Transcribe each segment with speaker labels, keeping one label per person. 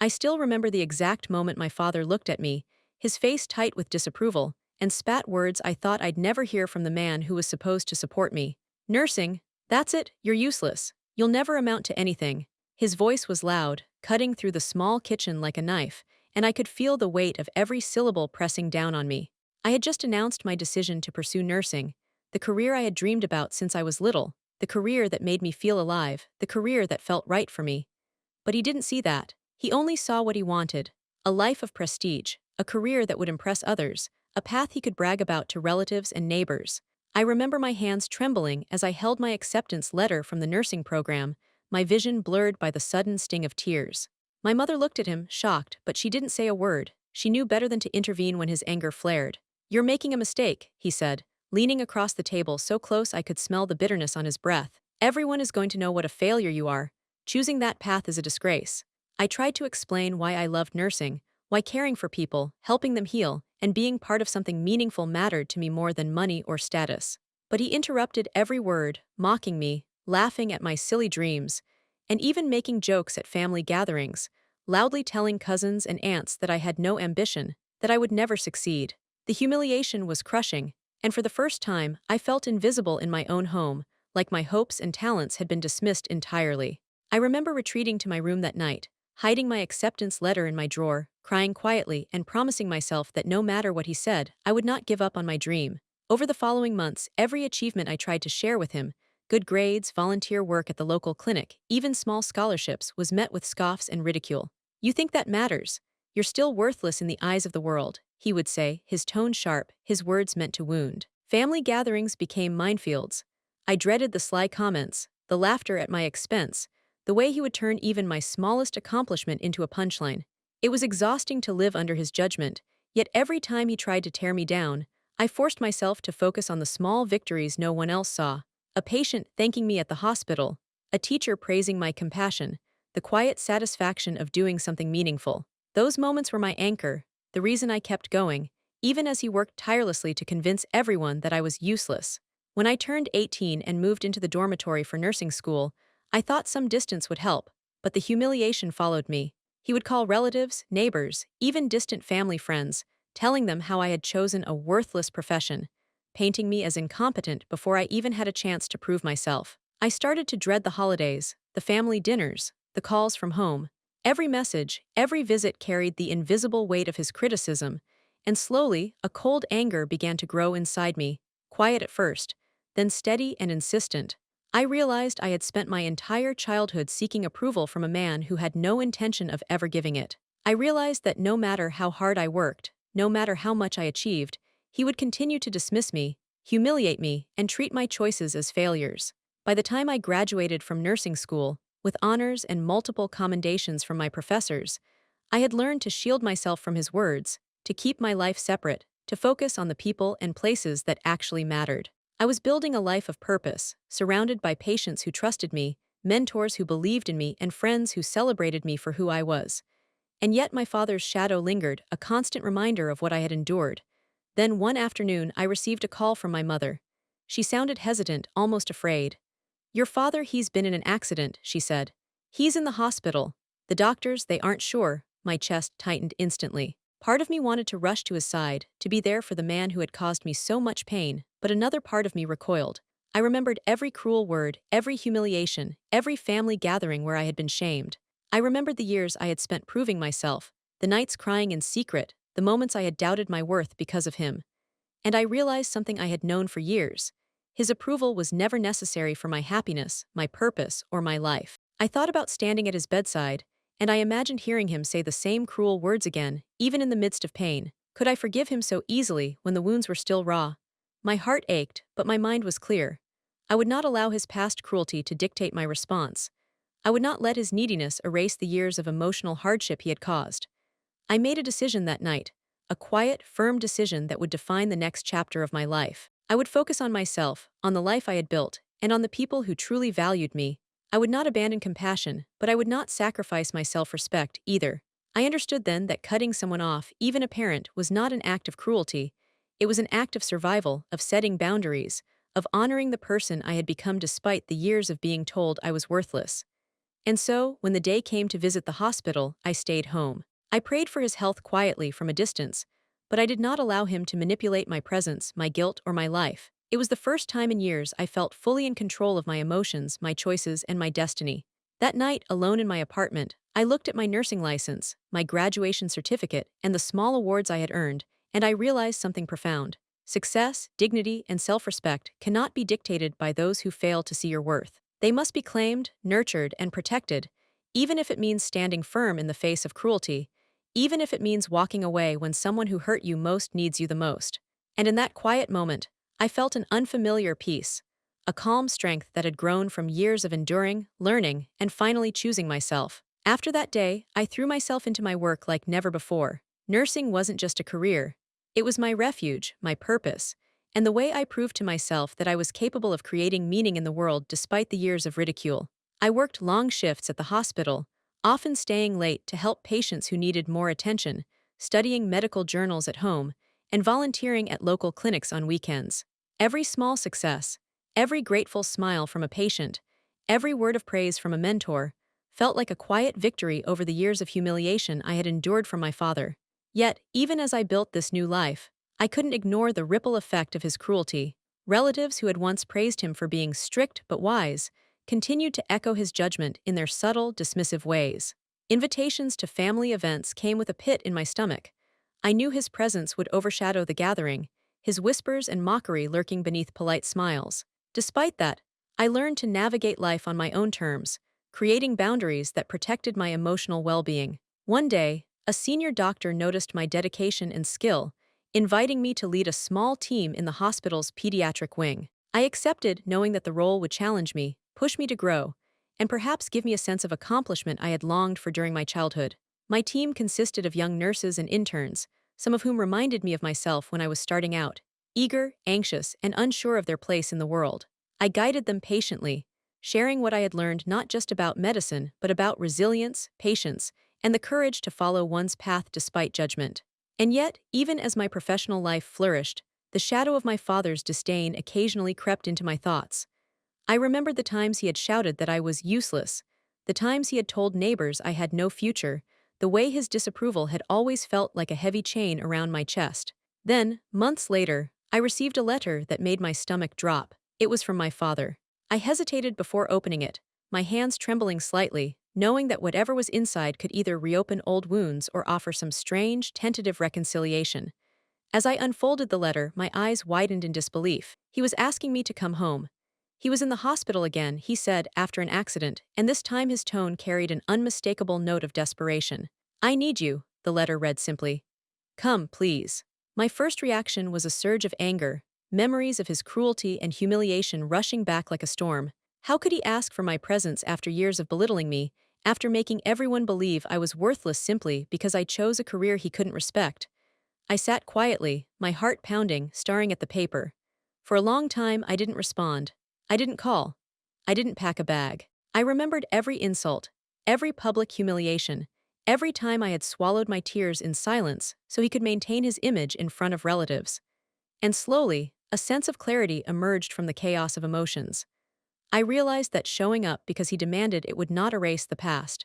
Speaker 1: I still remember the exact moment my father looked at me, his face tight with disapproval, and spat words I thought I'd never hear from the man who was supposed to support me. Nursing, that's it, you're useless. You'll never amount to anything. His voice was loud, cutting through the small kitchen like a knife, and I could feel the weight of every syllable pressing down on me. I had just announced my decision to pursue nursing, the career I had dreamed about since I was little, the career that made me feel alive, the career that felt right for me. But he didn't see that. He only saw what he wanted: a life of prestige, a career that would impress others, a path he could brag about to relatives and neighbors. I remember my hands trembling as I held my acceptance letter from the nursing program, my vision blurred by the sudden sting of tears. My mother looked at him, shocked, but she didn't say a word. She knew better than to intervene when his anger flared. "You're making a mistake," he said, leaning across the table so close I could smell the bitterness on his breath. "Everyone is going to know what a failure you are. Choosing that path is a disgrace." I tried to explain why I loved nursing, why caring for people, helping them heal, and being part of something meaningful mattered to me more than money or status. But he interrupted every word, mocking me, laughing at my silly dreams, and even making jokes at family gatherings, loudly telling cousins and aunts that I had no ambition, that I would never succeed. The humiliation was crushing, and for the first time, I felt invisible in my own home, like my hopes and talents had been dismissed entirely. I remember retreating to my room that night, hiding my acceptance letter in my drawer, crying quietly and promising myself that no matter what he said, I would not give up on my dream. Over the following months, every achievement I tried to share with him, good grades, volunteer work at the local clinic, even small scholarships, was met with scoffs and ridicule. "You think that matters? You're still worthless in the eyes of the world," he would say, his tone sharp, his words meant to wound. Family gatherings became minefields. I dreaded the sly comments, the laughter at my expense, the way he would turn even my smallest accomplishment into a punchline. It was exhausting to live under his judgment, yet every time he tried to tear me down, I forced myself to focus on the small victories no one else saw: a patient thanking me at the hospital, a teacher praising my compassion, the quiet satisfaction of doing something meaningful. Those moments were my anchor, the reason I kept going, even as he worked tirelessly to convince everyone that I was useless. When I turned 18 and moved into the dormitory for nursing school, I thought some distance would help, but the humiliation followed me. He would call relatives, neighbors, even distant family friends, telling them how I had chosen a worthless profession, painting me as incompetent before I even had a chance to prove myself. I started to dread the holidays, the family dinners, the calls from home. Every message, every visit carried the invisible weight of his criticism, and slowly, a cold anger began to grow inside me, quiet at first, then steady and insistent. I realized I had spent my entire childhood seeking approval from a man who had no intention of ever giving it. I realized that no matter how hard I worked, no matter how much I achieved, he would continue to dismiss me, humiliate me, and treat my choices as failures. By the time I graduated from nursing school, with honors and multiple commendations from my professors, I had learned to shield myself from his words, to keep my life separate, to focus on the people and places that actually mattered. I was building a life of purpose, surrounded by patients who trusted me, mentors who believed in me, and friends who celebrated me for who I was. And yet my father's shadow lingered, a constant reminder of what I had endured. Then one afternoon I received a call from my mother. She sounded hesitant, almost afraid. "Your father, he's been in an accident," she said. "He's in the hospital. The doctors, they aren't sure." My chest tightened instantly. Part of me wanted to rush to his side, to be there for the man who had caused me so much pain, but another part of me recoiled. I remembered every cruel word, every humiliation, every family gathering where I had been shamed. I remembered the years I had spent proving myself, the nights crying in secret, the moments I had doubted my worth because of him. And I realized something I had known for years: his approval was never necessary for my happiness, my purpose, or my life. I thought about standing at his bedside, and I imagined hearing him say the same cruel words again, even in the midst of pain. Could I forgive him so easily when the wounds were still raw? My heart ached, but my mind was clear. I would not allow his past cruelty to dictate my response. I would not let his neediness erase the years of emotional hardship he had caused. I made a decision that night, a quiet, firm decision that would define the next chapter of my life. I would focus on myself, on the life I had built, and on the people who truly valued me. I would not abandon compassion, but I would not sacrifice my self-respect either. I understood then that cutting someone off, even a parent, was not an act of cruelty. It was an act of survival, of setting boundaries, of honoring the person I had become despite the years of being told I was worthless. And so, when the day came to visit the hospital, I stayed home. I prayed for his health quietly from a distance, but I did not allow him to manipulate my presence, my guilt, or my life. It was the first time in years I felt fully in control of my emotions, my choices, and my destiny. That night, alone in my apartment, I looked at my nursing license, my graduation certificate, and the small awards I had earned, and I realized something profound. Success, dignity, and self-respect cannot be dictated by those who fail to see your worth. They must be claimed, nurtured, and protected, even if it means standing firm in the face of cruelty, even if it means walking away when someone who hurt you most needs you the most. And in that quiet moment, I felt an unfamiliar peace, a calm strength that had grown from years of enduring, learning, and finally choosing myself. After that day, I threw myself into my work like never before. Nursing wasn't just a career. It was my refuge, my purpose, and the way I proved to myself that I was capable of creating meaning in the world despite the years of ridicule. I worked long shifts at the hospital, often staying late to help patients who needed more attention, studying medical journals at home, and volunteering at local clinics on weekends. Every small success, every grateful smile from a patient, every word of praise from a mentor, felt like a quiet victory over the years of humiliation I had endured from my father. Yet, even as I built this new life, I couldn't ignore the ripple effect of his cruelty. Relatives who had once praised him for being strict but wise continued to echo his judgment in their subtle, dismissive ways. Invitations to family events came with a pit in my stomach. I knew his presence would overshadow the gathering, his whispers and mockery lurking beneath polite smiles. Despite that, I learned to navigate life on my own terms, creating boundaries that protected my emotional well-being. One day, a senior doctor noticed my dedication and skill, inviting me to lead a small team in the hospital's pediatric wing. I accepted, knowing that the role would challenge me, push me to grow, and perhaps give me a sense of accomplishment I had longed for during my childhood. My team consisted of young nurses and interns, some of whom reminded me of myself when I was starting out, eager, anxious, and unsure of their place in the world. I guided them patiently, sharing what I had learned not just about medicine, but about resilience, patience, and the courage to follow one's path despite judgment. And yet, even as my professional life flourished, the shadow of my father's disdain occasionally crept into my thoughts. I remembered the times he had shouted that I was useless, the times he had told neighbors I had no future, the way his disapproval had always felt like a heavy chain around my chest. Then, months later, I received a letter that made my stomach drop. It was from my father. I hesitated before opening it, my hands trembling slightly, knowing that whatever was inside could either reopen old wounds or offer some strange, tentative reconciliation. As I unfolded the letter, my eyes widened in disbelief. He was asking me to come home. He was in the hospital again, he said, after an accident, and this time his tone carried an unmistakable note of desperation. "I need you," the letter read simply. "Come, please." My first reaction was a surge of anger, memories of his cruelty and humiliation rushing back like a storm. How could he ask for my presence after years of belittling me, after making everyone believe I was worthless simply because I chose a career he couldn't respect? I sat quietly, my heart pounding, staring at the paper. For a long time, I didn't respond. I didn't call. I didn't pack a bag. I remembered every insult, every public humiliation, every time I had swallowed my tears in silence so he could maintain his image in front of relatives. And slowly, a sense of clarity emerged from the chaos of emotions. I realized that showing up because he demanded it would not erase the past.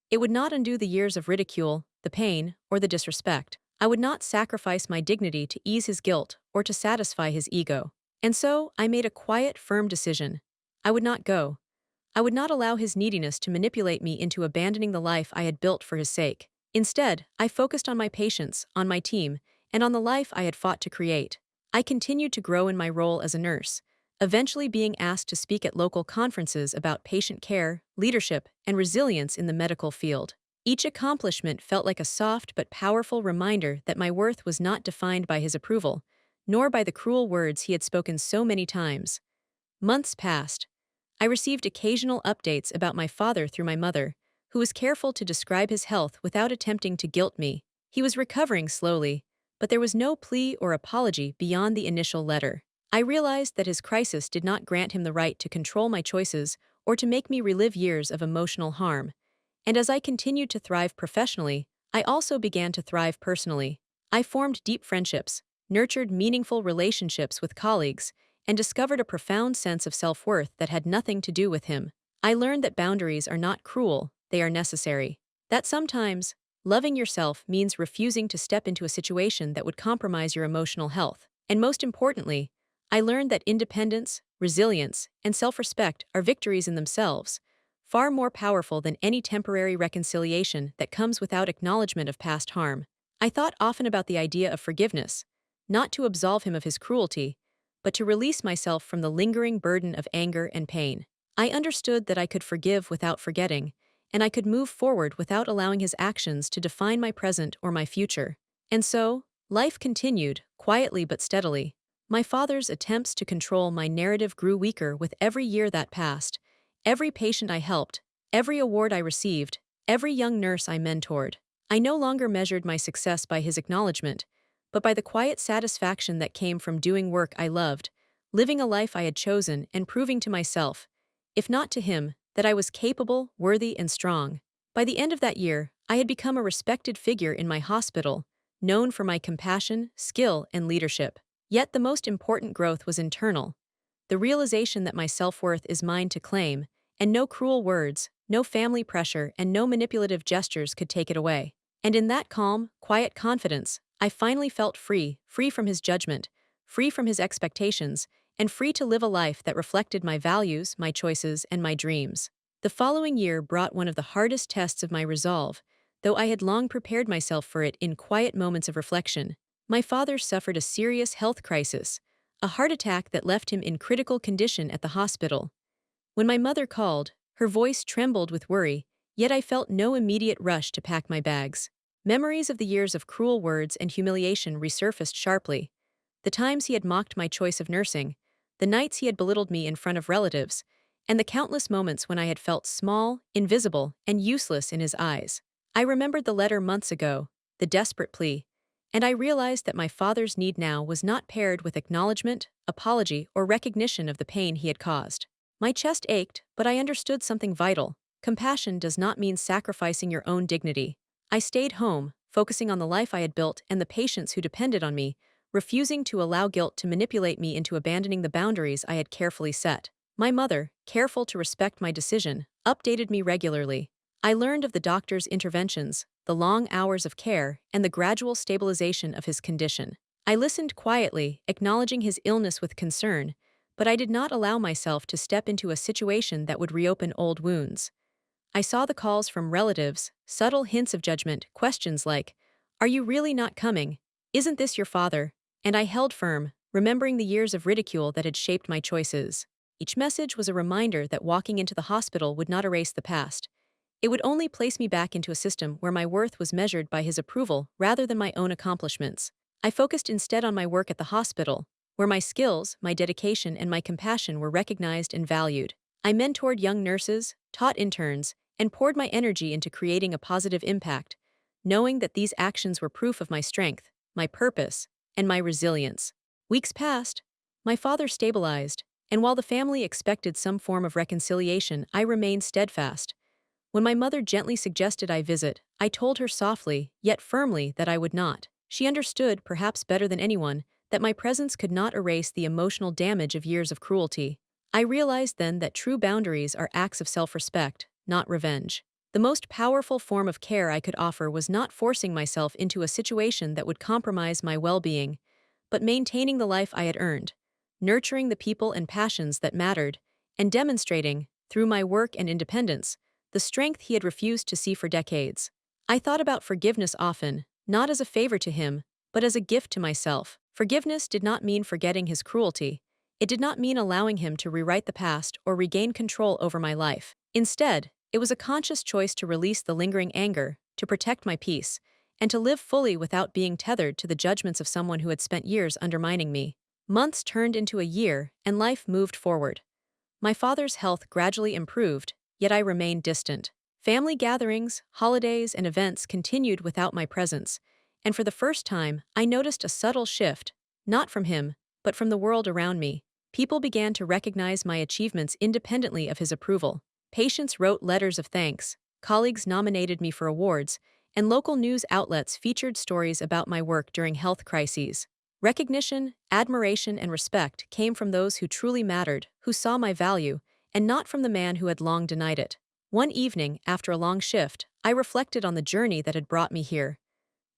Speaker 1: It would not undo the years of ridicule, the pain, or the disrespect. I would not sacrifice my dignity to ease his guilt or to satisfy his ego. And so, I made a quiet, firm decision. I would not go. I would not allow his neediness to manipulate me into abandoning the life I had built for his sake. Instead, I focused on my patients, on my team, and on the life I had fought to create. I continued to grow in my role as a nurse, eventually being asked to speak at local conferences about patient care, leadership, and resilience in the medical field. Each accomplishment felt like a soft but powerful reminder that my worth was not defined by his approval, nor by the cruel words he had spoken so many times. Months passed. I received occasional updates about my father through my mother, who was careful to describe his health without attempting to guilt me. He was recovering slowly, but there was no plea or apology beyond the initial letter. I realized that his crisis did not grant him the right to control my choices or to make me relive years of emotional harm. And as I continued to thrive professionally, I also began to thrive personally. I formed deep friendships, nurtured meaningful relationships with colleagues, and discovered a profound sense of self-worth that had nothing to do with him. I learned that boundaries are not cruel, they are necessary. That sometimes, loving yourself means refusing to step into a situation that would compromise your emotional health. And most importantly, I learned that independence, resilience, and self-respect are victories in themselves, far more powerful than any temporary reconciliation that comes without acknowledgement of past harm. I thought often about the idea of forgiveness, not to absolve him of his cruelty, but to release myself from the lingering burden of anger and pain. I understood that I could forgive without forgetting, and I could move forward without allowing his actions to define my present or my future. And so, life continued, quietly but steadily. My father's attempts to control my narrative grew weaker with every year that passed. Every patient I helped, every award I received, every young nurse I mentored. I no longer measured my success by his acknowledgement, but by the quiet satisfaction that came from doing work I loved, living a life I had chosen, and proving to myself, if not to him, that I was capable, worthy, and strong. By the end of that year, I had become a respected figure in my hospital, known for my compassion, skill, and leadership. Yet the most important growth was internal. The realization that my self-worth is mine to claim, and no cruel words, no family pressure, and no manipulative gestures could take it away. And in that calm, quiet confidence, I finally felt free, free from his judgment, free from his expectations, and free to live a life that reflected my values, my choices, and my dreams. The following year brought one of the hardest tests of my resolve, though I had long prepared myself for it in quiet moments of reflection. My father suffered a serious health crisis, a heart attack that left him in critical condition at the hospital. When my mother called, her voice trembled with worry, yet I felt no immediate rush to pack my bags. Memories of the years of cruel words and humiliation resurfaced sharply. The times he had mocked my choice of nursing, the nights he had belittled me in front of relatives, and the countless moments when I had felt small, invisible, and useless in his eyes. I remembered the letter months ago, the desperate plea, and I realized that my father's need now was not paired with acknowledgement, apology, or recognition of the pain he had caused. My chest ached, but I understood something vital. Compassion does not mean sacrificing your own dignity. I stayed home, focusing on the life I had built and the patients who depended on me, refusing to allow guilt to manipulate me into abandoning the boundaries I had carefully set. My mother, careful to respect my decision, updated me regularly. I learned of the doctor's interventions, the long hours of care, and the gradual stabilization of his condition. I listened quietly, acknowledging his illness with concern, but I did not allow myself to step into a situation that would reopen old wounds. I saw the calls from relatives, subtle hints of judgment, questions like, "Are you really not coming? Isn't this your father?" And I held firm, remembering the years of ridicule that had shaped my choices. Each message was a reminder that walking into the hospital would not erase the past. It would only place me back into a system where my worth was measured by his approval rather than my own accomplishments. I focused instead on my work at the hospital, where my skills, my dedication, and my compassion were recognized and valued. I mentored young nurses, taught interns, and poured my energy into creating a positive impact, knowing that these actions were proof of my strength, my purpose, and my resilience. Weeks passed. My father stabilized, and while the family expected some form of reconciliation, I remained steadfast. When my mother gently suggested I visit, I told her softly, yet firmly, that I would not. She understood, perhaps better than anyone, that my presence could not erase the emotional damage of years of cruelty. I realized then that true boundaries are acts of self-respect, not revenge. The most powerful form of care I could offer was not forcing myself into a situation that would compromise my well-being, but maintaining the life I had earned, nurturing the people and passions that mattered, and demonstrating, through my work and independence, the strength he had refused to see for decades. I thought about forgiveness often, not as a favor to him, but as a gift to myself. Forgiveness did not mean forgetting his cruelty. It did not mean allowing him to rewrite the past or regain control over my life. Instead, it was a conscious choice to release the lingering anger, to protect my peace, and to live fully without being tethered to the judgments of someone who had spent years undermining me. Months turned into a year, and life moved forward. My father's health gradually improved, yet I remained distant. Family gatherings, holidays, and events continued without my presence, and for the first time, I noticed a subtle shift, not from him, but from the world around me. People began to recognize my achievements independently of his approval. Patients wrote letters of thanks, colleagues nominated me for awards, and local news outlets featured stories about my work during health crises. Recognition, admiration, and respect came from those who truly mattered, who saw my value, and not from the man who had long denied it. One evening, after a long shift, I reflected on the journey that had brought me here.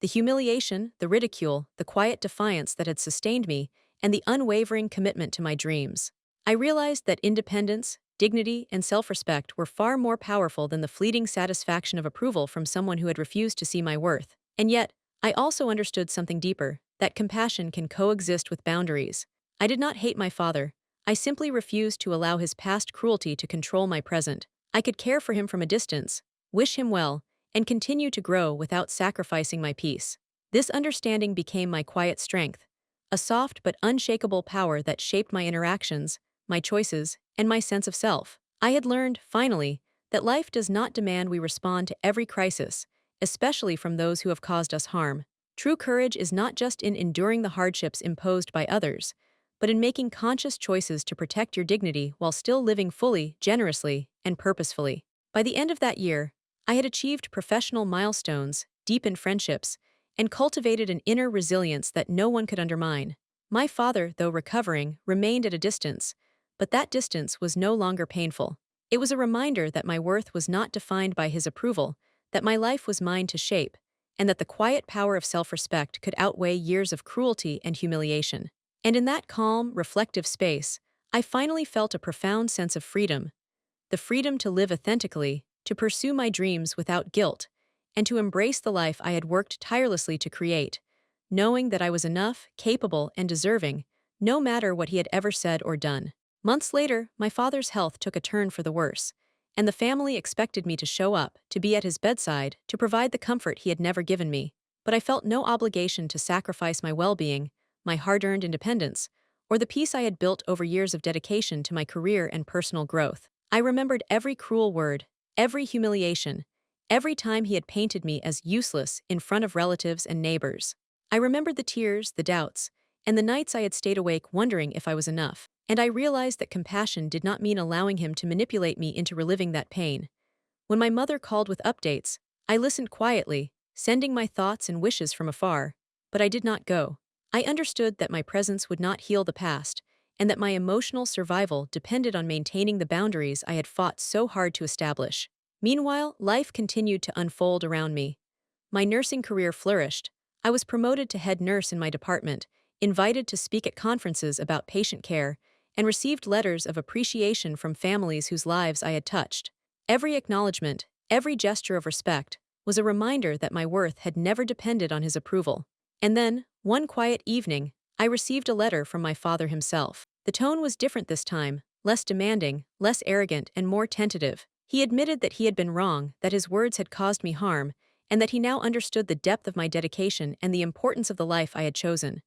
Speaker 1: The humiliation, the ridicule, the quiet defiance that had sustained me, and the unwavering commitment to my dreams. I realized that independence, dignity, and self-respect were far more powerful than the fleeting satisfaction of approval from someone who had refused to see my worth. And yet, I also understood something deeper, that compassion can coexist with boundaries. I did not hate my father. I simply refused to allow his past cruelty to control my present. I could care for him from a distance, wish him well, and continue to grow without sacrificing my peace. This understanding became my quiet strength, a soft but unshakable power that shaped my interactions, my choices, and my sense of self. I had learned, finally, that life does not demand we respond to every crisis, especially from those who have caused us harm. True courage is not just in enduring the hardships imposed by others, but in making conscious choices to protect your dignity while still living fully, generously, and purposefully. By the end of that year, I had achieved professional milestones, deepened friendships, and cultivated an inner resilience that no one could undermine. My father, though recovering, remained at a distance, but that distance was no longer painful. It was a reminder that my worth was not defined by his approval, that my life was mine to shape, and that the quiet power of self-respect could outweigh years of cruelty and humiliation. And in that calm, reflective space, I finally felt a profound sense of freedom, the freedom to live authentically, to pursue my dreams without guilt, and to embrace the life I had worked tirelessly to create, knowing that I was enough, capable, and deserving, no matter what he had ever said or done. Months later, my father's health took a turn for the worse, and the family expected me to show up, to be at his bedside, to provide the comfort he had never given me. But I felt no obligation to sacrifice my well-being, my hard-earned independence, or the peace I had built over years of dedication to my career and personal growth. I remembered every cruel word, every humiliation, every time he had painted me as useless in front of relatives and neighbors. I remembered the tears, the doubts, and the nights I had stayed awake wondering if I was enough. And I realized that compassion did not mean allowing him to manipulate me into reliving that pain. When my mother called with updates, I listened quietly, sending my thoughts and wishes from afar. But I did not go. I understood that my presence would not heal the past, and that my emotional survival depended on maintaining the boundaries I had fought so hard to establish. Meanwhile, life continued to unfold around me. My nursing career flourished. I was promoted to head nurse in my department, invited to speak at conferences about patient care, and received letters of appreciation from families whose lives I had touched. Every acknowledgement, every gesture of respect, was a reminder that my worth had never depended on his approval. And then, one quiet evening, I received a letter from my father himself. The tone was different this time, less demanding, less arrogant, and more tentative. He admitted that he had been wrong, that his words had caused me harm, and that he now understood the depth of my dedication and the importance of the life I had chosen.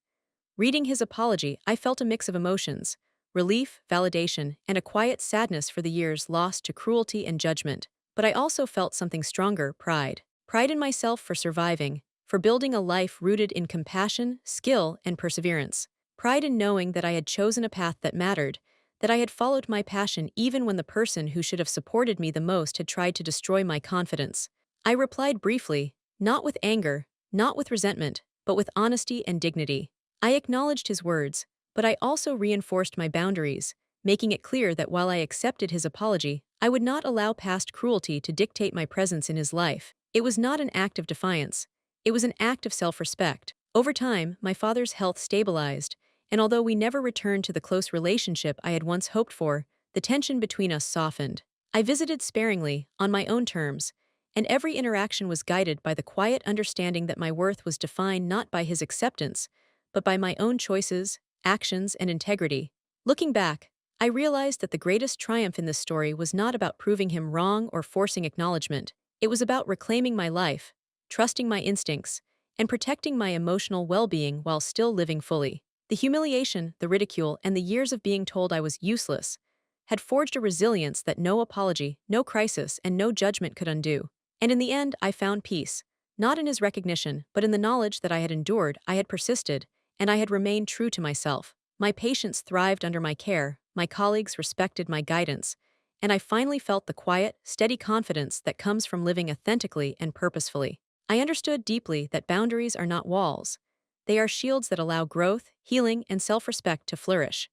Speaker 1: Reading his apology, I felt a mix of emotions: relief, validation, and a quiet sadness for the years lost to cruelty and judgment. But I also felt something stronger: pride. Pride in myself for surviving, for building a life rooted in compassion, skill, and perseverance. Pride in knowing that I had chosen a path that mattered, that I had followed my passion even when the person who should have supported me the most had tried to destroy my confidence. I replied briefly, not with anger, not with resentment, but with honesty and dignity. I acknowledged his words, but I also reinforced my boundaries, making it clear that while I accepted his apology, I would not allow past cruelty to dictate my presence in his life. It was not an act of defiance. It was an act of self-respect. Over time, my father's health stabilized, and although we never returned to the close relationship I had once hoped for, the tension between us softened. I visited sparingly, on my own terms, and every interaction was guided by the quiet understanding that my worth was defined not by his acceptance, but by my own choices, actions, and integrity. Looking back, I realized that the greatest triumph in this story was not about proving him wrong or forcing acknowledgement. It was about reclaiming my life, trusting my instincts, and protecting my emotional well-being while still living fully. The humiliation, the ridicule, and the years of being told I was useless had forged a resilience that no apology, no crisis, and no judgment could undo. And in the end, I found peace, not in his recognition, but in the knowledge that I had endured, I had persisted, and I had remained true to myself. My patients thrived under my care, my colleagues respected my guidance, and I finally felt the quiet, steady confidence that comes from living authentically and purposefully. I understood deeply that boundaries are not walls. They are shields that allow growth, healing, and self-respect to flourish.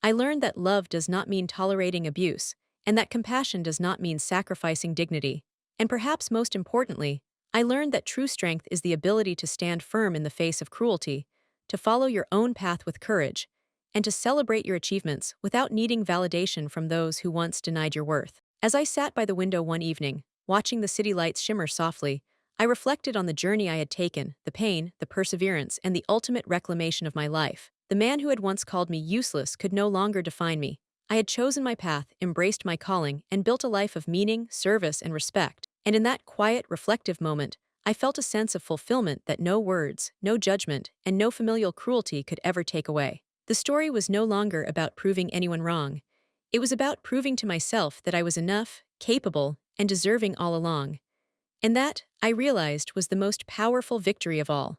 Speaker 1: I learned that love does not mean tolerating abuse. and that compassion does not mean sacrificing dignity. And perhaps most importantly, I learned that true strength is the ability to stand firm in the face of cruelty, to follow your own path with courage, and to celebrate your achievements without needing validation from those who once denied your worth. As I sat by the window one evening, watching the city lights shimmer softly, I reflected on the journey I had taken, the pain, the perseverance, and the ultimate reclamation of my life. The man who had once called me useless could no longer define me. I had chosen my path, embraced my calling, and built a life of meaning, service, and respect. And in that quiet, reflective moment, I felt a sense of fulfillment that no words, no judgment, and no familial cruelty could ever take away. The story was no longer about proving anyone wrong. It was about proving to myself that I was enough, capable, and deserving all along. And that, I realized, was the most powerful victory of all.